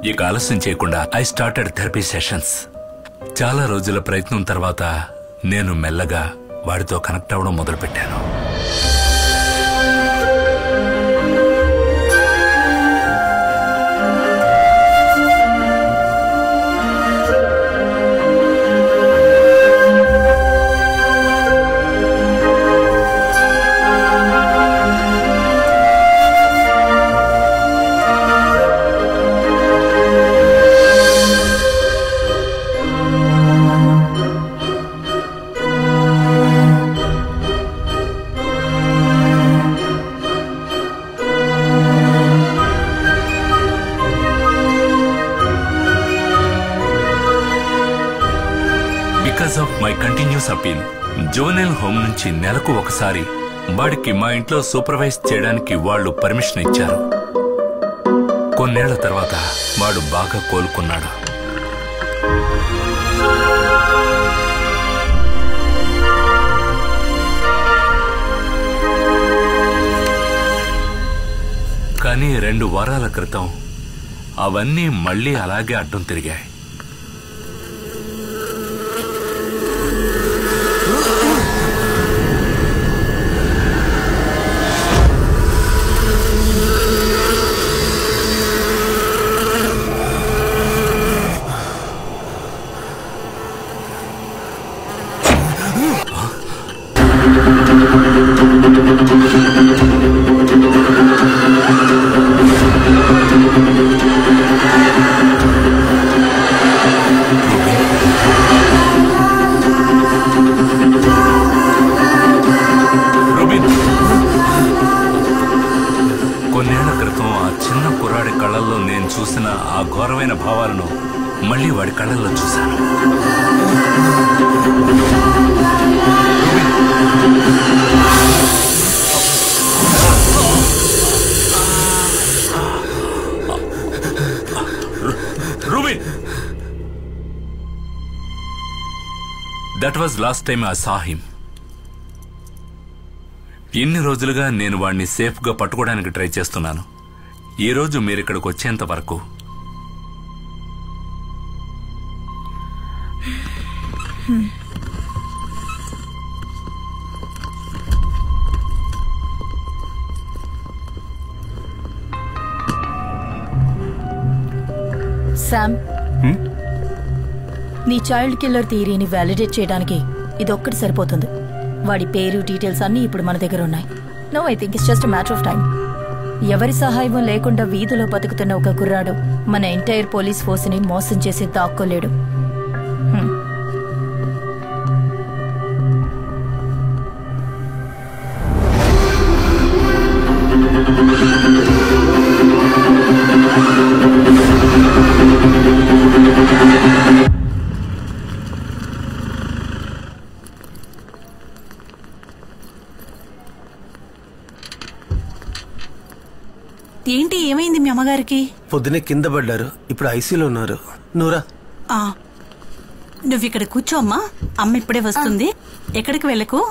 ఇక ఆలస్యం చేయకుండా ఐ స్టార్టెడ్ థెరపీ సెషన్స్. చాలా రోజుల ప్రయత్నం తర్వాత నేను మెల్లగా వాడితో కనెక్ట్ అవ్వడం మొదలుపెట్టాను. Because of my continuous appeal, జోనెల్ హోమ్ నుంచి నెలకు ఒకసారి వాడికి మా ఇంట్లో సూపర్వైజ్ చేయడానికి వాళ్ళు పర్మిషన్ ఇచ్చారు. కొన్నేళ్ల తర్వాత వాడు బాగా కోలుకున్నాడు. కానీ 2 వారాల క్రితం అవన్నీ మళ్ళీ అలాగే అడ్డం తిరిగాయి. కొన్నేళ్ల క్రితం ఆ చిన్న కుర్రాడి కళ్ళల్లో నేను చూసిన ఆ ఘోరమైన భావాలను మళ్ళీ వాడి కళ్ళల్లో చూశాను. Rubin, that was last time I saw him. ఇన్ని రోజులుగా నేను వాడిని సేఫ్ గా పట్టుకోవడానికి ట్రై చేస్తున్నాను. ఈ రోజు మీరు ఇక్కడికి వచ్చేంత వరకు శామ్, నీ చైల్డ్ కిల్లర్ థియరీని వ్యాలిడేట్ చేయడానికి ఇదొక్కటి సరిపోతుంది. వాడి పేరు డీటెయిల్స్ అన్నీ ఇప్పుడు మన దగ్గర ఉన్నాయి. No, I think it's just matter of time. ఎవరి సహాయం లేకుండా వీధిలో బతుకుతున్న ఒక కుర్రాడు మన ఎంటైర్ పోలీస్ ఫోర్స్ ని మోసం చేసి దాక్కోలేడు. ఏంటి, ఏమైంది మీ అమ్మగారికి? పొద్దునే కింద పడ్డారు, ఇప్పుడు ఐసీలో ఉన్నారు. నూరా, నువ్వు ఇక్కడ కూర్చో అమ్మా, అమ్మ ఇప్పుడే వస్తుంది. ఎక్కడికి వెళ్ళకు.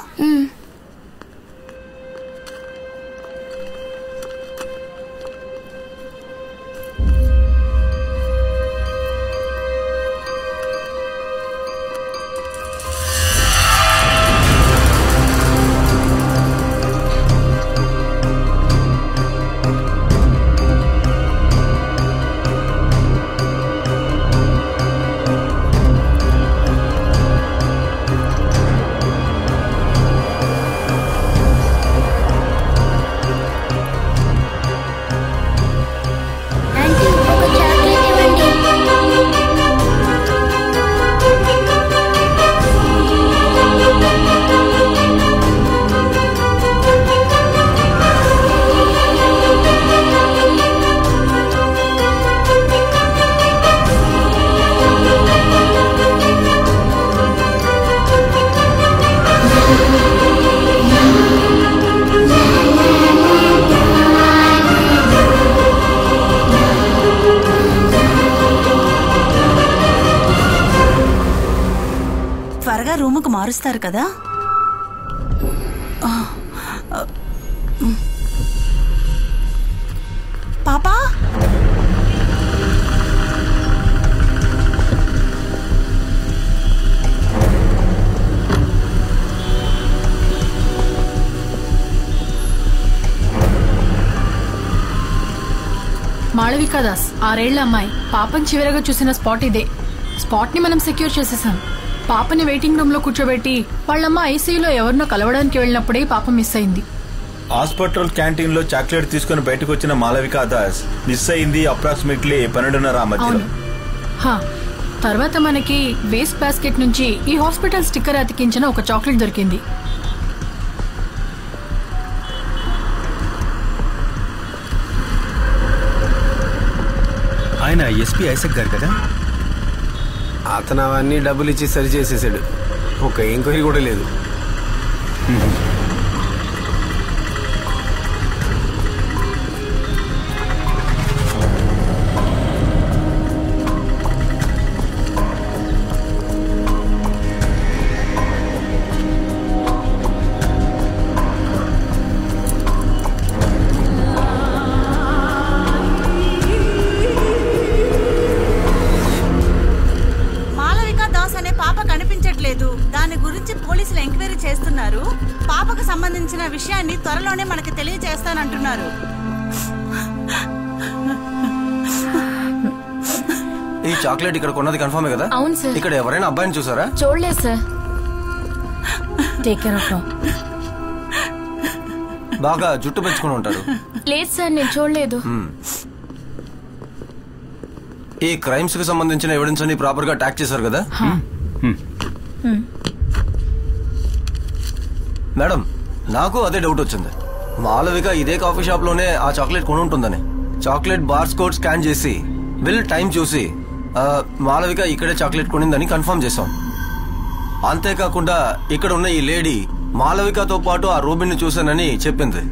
త్వరగా రూముకు మారుస్తారు కదా? పాపా మాళవికా దాస్ 6 ఏళ్ల అమ్మాయి. పాపని చివరగా చూసిన స్పాట్ ఇదే. స్పాట్ ని మనం సెక్యూర్ చేసేసాం. పాపని వెయిటింగ్ రూమ్ లో కూర్చోబెట్టి వాళ్ళమ్మ ఐసీయూలో ఎవరినో కలవడానికి వెళ్ళినప్పుడే పాప మిస్ అయింది. హాస్పిటల్ క్యాంటీన్ లో చాక్లెట్ తీసుకుని బయటకు వచ్చిన మాళవికా దాస్ మిస్ అయింది అప్రాక్సిమేట్లీ 12:30 మధ్యలో. తర్వాత మనకి వేస్ట్ బాస్కెట్ నుంచి ఈ హాస్పిటల్ స్టిక్కర్ అతికించిన ఒక చాక్లెట్ దొరికింది. ఆయన ఎస్పీ ఐసక్ గారు కదా? అతను అవన్నీ డబ్బులు ఇచ్చి సరి చేసేసాడు. ఒక ఎంక్వైరీ కూడా లేదు. దాని గురించి పోలీసులు ఎంక్వైరీ చేస్తున్నారు. పాపకు సంబంధించిన విషయాన్ని త్వరలోనే మనకి తెలియజేస్తానంటున్నారు. ఈ చాక్లెట్ ఇక్కడ కొన్నది కన్ఫర్మే కదా? అవును సార్. ఇక్కడ ఎవరైనా అబ్బాయిని చూసారా? చూడలేదు సార్. Take care of. బాగా జుట్టు పెంచుకుని ఉంటాడు. లేదు సార్, నేను చూడలేదు. ఈ క్రైమ్స్ కి సంబంధించిన ఎవిడెన్స్ అన్ని ప్రాపర్ గా ట్యాగ్ చేశారు కదా? మేడం, నాకు అదే డౌట్ వచ్చింది. మాళవిక ఇదే కాఫీ షాప్ లోనే ఆ చాక్లెట్ కొని ఉంటుందని. చాక్లెట్ బార్స్ కోడ్ స్కాన్ చేసి బిల్ టైం చూసి మాళవిక ఇక్కడే చాక్లెట్ కొనిందని కన్ఫర్మ్ చేశాం. అంతేకాకుండా ఇక్కడ ఉన్న ఈ లేడీ మాళవికతో పాటు ఆ రూబిన్ ని చూశానని చెప్పింది.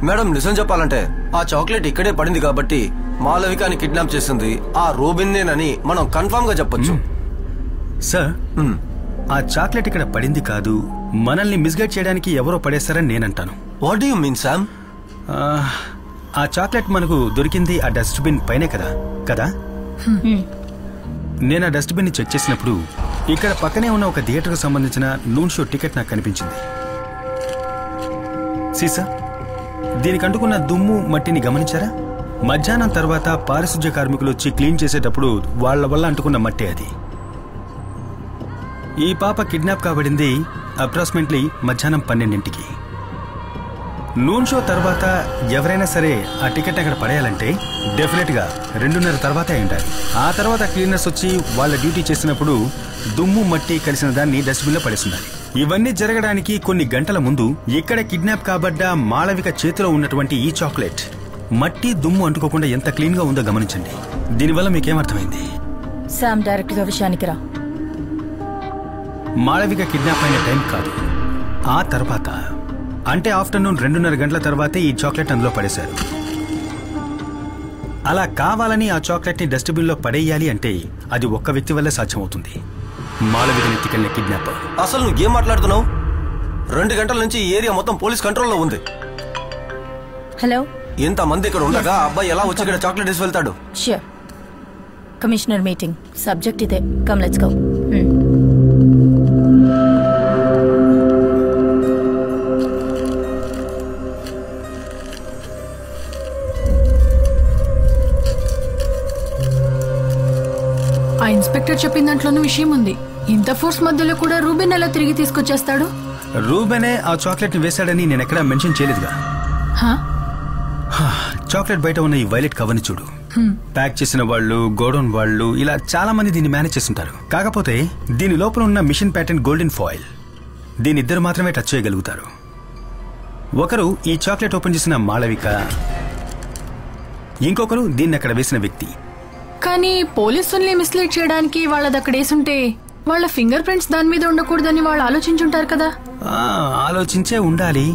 మేడం, నిజం చెప్పాలంటే ఆ చాక్లెట్ ఇక్కడే పడింది కాబట్టి మాళవికని కిడ్నాప్ చేసింది ఆ రూబిన్నేనని మనం కన్ఫర్మ్ గా చెప్పొచ్చు. సార్, ఆ చాక్లెట్ ఇక్కడ పడింది కాదు, మనల్ని మిస్గైడ్ చేయడానికి ఎవరో పడేస్తారని నేనంటాను. What do you mean Sam? ఆ చాక్లెట్ మనకు దొరికింది ఆ డస్ట్బిన్ పైనే కదా? నేను ఆ డస్ట్బిన్ ని చెక్ చేసినప్పుడు ఇక్కడ పక్కనే ఉన్న ఒక థియేటర్ కు సంబంధించిన నూన్ షో టికెట్ నాకు కనిపించింది. సీసా, దీనికి అంటుకున్న దుమ్ము మట్టిని గమనించారా? మధ్యాహ్నం తర్వాత పారిశుధ్య కార్మికులు వచ్చి క్లీన్ చేసేటప్పుడు వాళ్ల వల్ల అంటుకున్న మట్టి అది. ఈ పాప కిడ్నాప్ కాబడింది అప్రాక్సిమేట్లీ మధ్యాహ్నం 12ంటికి. నూన్ షో తర్వాత ఎవరైనా సరే ఆ టికెట్ అక్కడ పడేయాలంటే డెఫినెట్ గా 2:30 తర్వాత అయి ఉండాలి. ఆ తర్వాత క్లీనర్స్ వచ్చి వాళ్ళ డ్యూటీ చేసినప్పుడు దుమ్ము మట్టి కలిసిన దాన్ని డస్ట్బిన్ లో పడేస్తున్నారు. ఇవన్నీ జరగడానికి కొన్ని గంటల ముందు ఇక్కడ కిడ్నాప్ కాబడ్డ మాళవిక చేతిలో ఉన్నటువంటి ఈ చాక్లెట్ మట్టి దుమ్ము అంటుకోకుండా ఎంత క్లీన్ గా ఉందో గమనించండి. దీనివల్ల మీకేమర్థమైంది? శామ్, డైరెక్ట్ గా విషయానికి రా. మాళవిక కిడ్నాప్ అయిన టైం కాదు, ఆ తర్వాత అంటే ఆఫ్టర్నూన్ 2:30 గంటల తర్వాతే ఈ చాక్లెట్ అందులో పడేశారు. అలా కావాలని ఆ చాక్లెట్ ని డస్ట్బిన్ లో పడేయాలి అంటే అది ఒక్క వ్యక్తి వల్లే సాధ్యమవుతుంది, మాళవికని ఎత్తుకెళ్లిన కిడ్నాపర్. అసలు నువ్వు ఏం మాట్లాడుతున్నావు? 2 గంటల నుంచి ఈ ఏరియా మొత్తం పోలీస్ కంట్రోల్లో ఉంది. హలో, ఇంతమంది ఇక్కడ ఉండగా అబ్బాయి ఎలా వచ్చి ఇక్కడ చాక్లెట్ వేసి వెళ్తాడు? ష్యూర్. కమిషనర్ మీటింగ్ సబ్జెక్ట్ ఇదే. Come let's go. ఆ ఇన్స్పెక్టర్ చెప్పిన దాంట్లోనూ విషయం ఉంది. ఇంత ఫోర్స్ మధ్యలో కూడా రూబెన్ ఎలా తిరిగి తీసుకొచ్చేస్తాడు? రూబెనే ఆ చాక్లెట్ ని వేశాడని నేను ఎక్కడా మెన్షన్ చేయలేదుగా. చాక్లెట్ బయట ఉన్న ఈ వైలెట్ కవర్ ని చూడు. ప్యాక్ చేసిన వాళ్ళు, గోడౌన్ వాళ్ళు, ఇలా చాలా మంది దీన్ని మేనేజ్ చేస్తుంటారు. కాకపోతే దీని లోపల ఉన్న మిషన్ ప్యాటర్న్ గోల్డెన్ ఫాయిల్, దీని ఇద్దరు మాత్రమే టచ్ చేయగలుగుతారు. ఒకరు ఈ చాక్లెట్ ఓపెన్ చేసిన మాళవిక, ఇంకొకరు దీన్ని అక్కడ వేసిన వ్యక్తి. కానీ పోలీసుల్ని మిస్లీడ్ చేయడానికి వాళ్ళది అక్కడ వేసుంటే వాళ్ళ ఫింగర్ ప్రింట్స్ దాని మీద ఉండకూడదని వాళ్ళు ఆలోచించుంటారు కదా. ఆలోచించే ఉండాలి,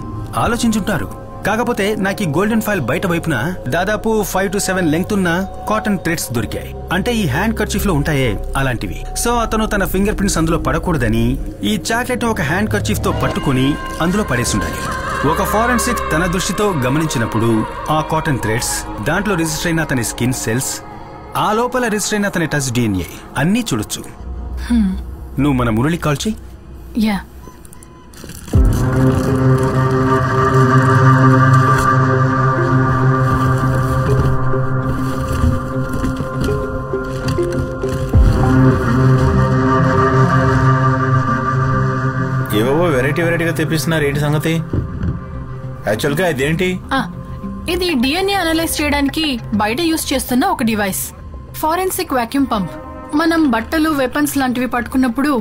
ఆలోచించుంటారు. కాకపోతే నాకు ఈ గోల్డెన్ ఫాయిల్ బయట వైపున దాదాపు 5 to 7 లెంగ్త్ ఉన్న కాటన్ థ్రెడ్స్ దొరికాయి. అంటే ఈ హ్యాండ్ కర్చీఫ్ లో ఉంటాయే అలాంటివి. సో అతను తన ఫింగర్ ప్రింట్స్ అందులో పడకూడదని ఈ చాక్లెట్ ని ఒక హ్యాండ్ కర్చీఫ్ తో పట్టుకుని అందులో పడేసుండాలి. ఒక ఫారెన్సిక్ తన దృష్టితో గమనించినప్పుడు ఆ కాటన్ థ్రెడ్స్, దాంట్లో రిజిస్టర్ అయిన అతని స్కిన్ సెల్స్, ఆ లోపల రిజిస్టర్ అయిన అతని టచ్ DNA అన్నీ చూడొచ్చు. నువ్వు మన మురళి కాల్ చెయ్యి. యా ఏవో వెరైటీగా తెప్పిస్తున్నారు. ఏంటి సంగతి? యాక్చువల్ గా ఇదేంటి? ఇది DNA అనలైజ్ చేయడానికి బయట యూస్ చేస్తున్న ఒక డివైస్, ఫారెన్సిక్ వాక్యూమ్ పంప్. మనం బట్టలు, వెపన్స్ లాంటివి పట్టుకున్నప్పుడు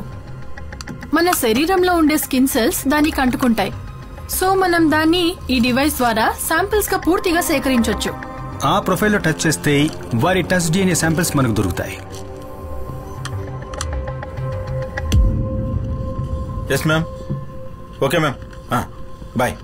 మన శరీరంలో ఉండే స్కిన్ సెల్స్ దానికి అంటుకుంటాయి. సో మనం దాన్ని ఈ డివైస్ ద్వారా శాంపిల్స్ గా పూర్తిగా సేకరించొచ్చు. ఆ ప్రొఫైల్ లో టచ్ చేస్తే వారి టచ్ DNA శాంపిల్స్ మనకు దొరుకుతాయి. Yes ma'am. Okay ma'am. Bye.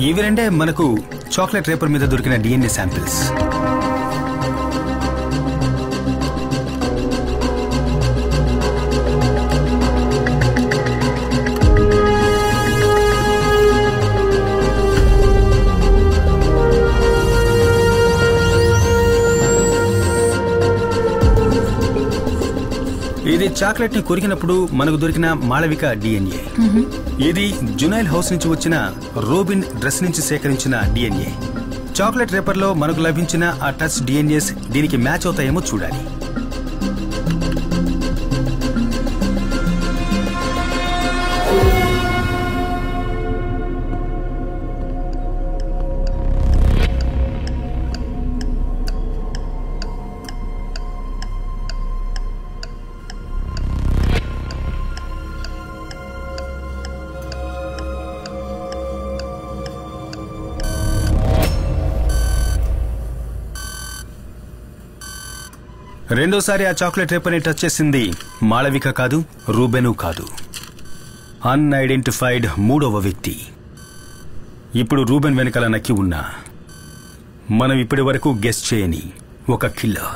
ఇవి రెండే మనకు చాక్లెట్ రేపర్ మీద దొరికిన DNA శాంపిల్స్. ఇది చాక్లెట్ ని కొరికినప్పుడు మనకు దొరికిన మాళవిక DNA. ఇది జునైల్ హౌస్ నుంచి వచ్చిన రోబిన్ డ్రెస్ నుంచి సేకరించిన DNA. చాక్లెట్ రేపర్ లో మనకు లభించిన ఆ టచ్ DNAs దీనికి మ్యాచ్ అవుతాయేమో చూడాలి. రెండోసారి ఆ చాక్లెట్ రేపర్ని టచ్ చేసింది మాళవిక కాదు, రూబెను కాదు, అన్ఐడెంటిఫైడ్ మూడవ వ్యక్తి. ఇప్పుడు రూబెన్ వెనకాల నక్కి ఉన్నా మనం ఇప్పటి వరకు గెస్ చేయని ఒక కిల్లర్.